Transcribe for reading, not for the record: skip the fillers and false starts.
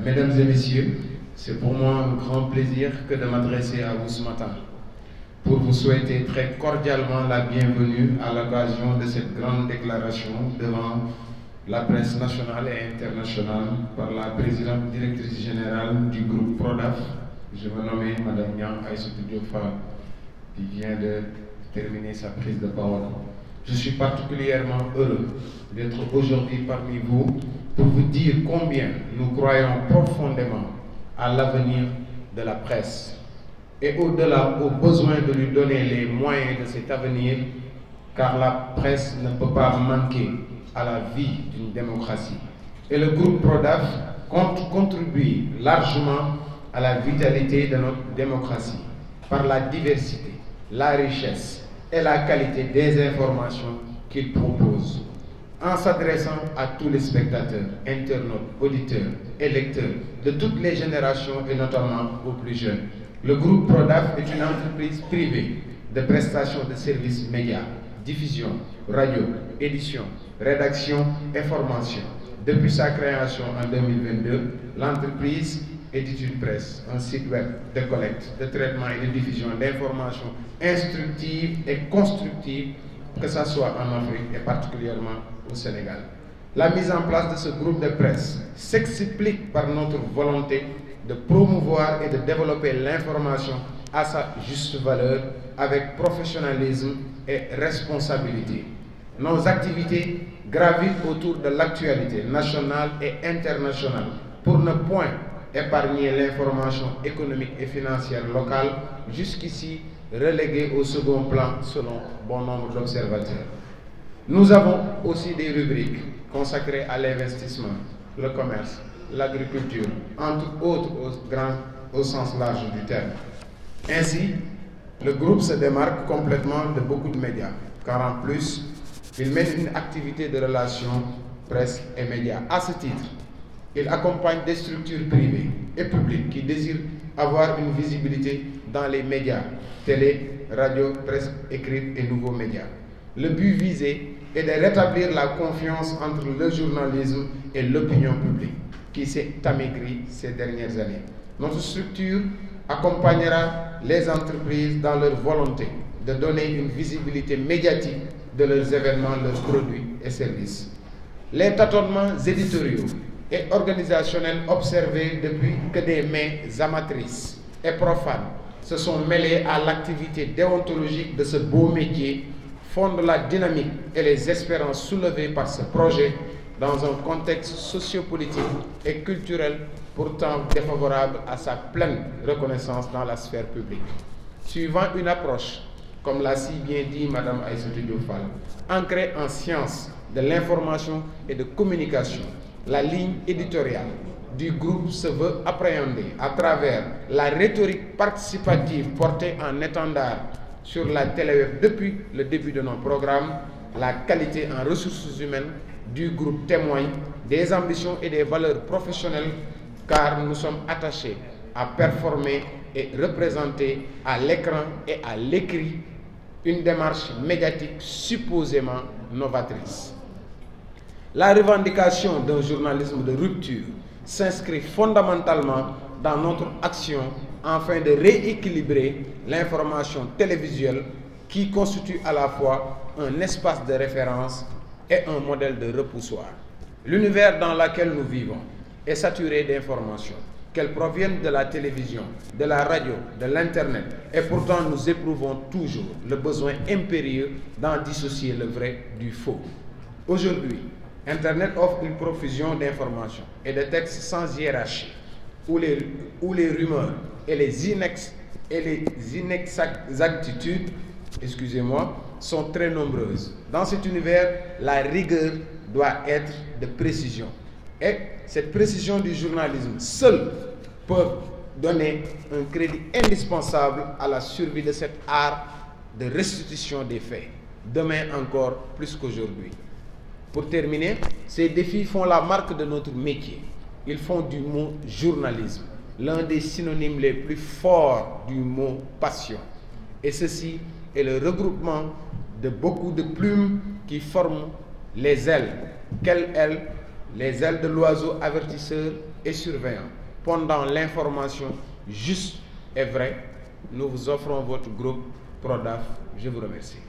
Mesdames et messieurs, c'est pour moi un grand plaisir que de m'adresser à vous ce matin pour vous souhaiter très cordialement la bienvenue à l'occasion de cette grande déclaration devant la presse nationale et internationale par la présidente directrice générale du groupe Prodaf. Je me nomme Madame Niang Aïssatou Diop Fall, qui vient de terminer sa prise de parole. Je suis particulièrement heureux d'être aujourd'hui parmi vous pour vous dire combien nous croyons profondément à l'avenir de la presse et au-delà au besoin de lui donner les moyens de cet avenir, car la presse ne peut pas manquer à la vie d'une démocratie. Et le groupe Prodaf compte contribuer largement à la vitalité de notre démocratie par la diversité, la richesse et la qualité des informations qu'il propose. En s'adressant à tous les spectateurs, internautes, auditeurs et lecteurs de toutes les générations et notamment aux plus jeunes, le groupe Prodaf est une entreprise privée de prestation de services médias, diffusion, radio, édition, rédaction et formation. Depuis sa création en 2022, l'entreprise édite une presse, un site web de collecte, de traitement et de diffusion d'informations instructives et constructives, que ce soit en Afrique et particulièrement au Sénégal. La mise en place de ce groupe de presse s'explique par notre volonté de promouvoir et de développer l'information à sa juste valeur avec professionnalisme et responsabilité. Nos activités gravitent autour de l'actualité nationale et internationale pour ne point épargner l'information économique et financière locale, jusqu'ici reléguée au second plan selon bon nombre d'observateurs. Nous avons aussi des rubriques consacrées à l'investissement, le commerce, l'agriculture, entre autres au sens large du terme. Ainsi, le groupe se démarque complètement de beaucoup de médias, car en plus, il mène une activité de relations presse et médias. À ce titre, il accompagne des structures privées et publiques qui désirent avoir une visibilité dans les médias, télé, radio, presse écrite et nouveaux médias. Le but visé est de rétablir la confiance entre le journalisme et l'opinion publique, qui s'est amaigrie ces dernières années. Notre structure accompagnera les entreprises dans leur volonté de donner une visibilité médiatique de leurs événements, leurs produits et services. Les tâtonnements éditoriaux et organisationnels observés depuis que des mains amatrices et profanes se sont mêlés à l'activité déontologique de ce beau métier fondent la dynamique et les espérances soulevées par ce projet dans un contexte sociopolitique et culturel pourtant défavorable à sa pleine reconnaissance dans la sphère publique. Suivant une approche, comme l'a si bien dit Mme Aïssatou Diop Fall, ancrée en sciences de l'information et de communication, la ligne éditoriale du groupe se veut appréhender à travers la rhétorique participative portée en étendard sur la téléweb depuis le début de nos programmes. La qualité en ressources humaines du groupe témoigne des ambitions et des valeurs professionnelles, car nous sommes attachés à performer et représenter à l'écran et à l'écrit une démarche médiatique supposément novatrice. La revendication d'un journalisme de rupture s'inscrit fondamentalement dans notre action afin de rééquilibrer l'information télévisuelle qui constitue à la fois un espace de référence et un modèle de repoussoir. L'univers dans lequel nous vivons est saturé d'informations, qu'elles proviennent de la télévision, de la radio, de l'Internet, et pourtant nous éprouvons toujours le besoin impérieux d'en dissocier le vrai du faux. Aujourd'hui, Internet offre une profusion d'informations et de textes sans hiérarchie, où les rumeurs et les inexactitudes, sont très nombreuses. Dans cet univers, la rigueur doit être de précision. Et cette précision du journalisme seule peut donner un crédit indispensable à la survie de cet art de restitution des faits, demain encore plus qu'aujourd'hui. Pour terminer, ces défis font la marque de notre métier. Ils font du mot journalisme l'un des synonymes les plus forts du mot passion. Et ceci est le regroupement de beaucoup de plumes qui forment les ailes qu'elles les ailes de l'oiseau avertisseur et surveillant, pondant l'information juste et vraie. Nous vous offrons votre groupe Prodaf. Je vous remercie.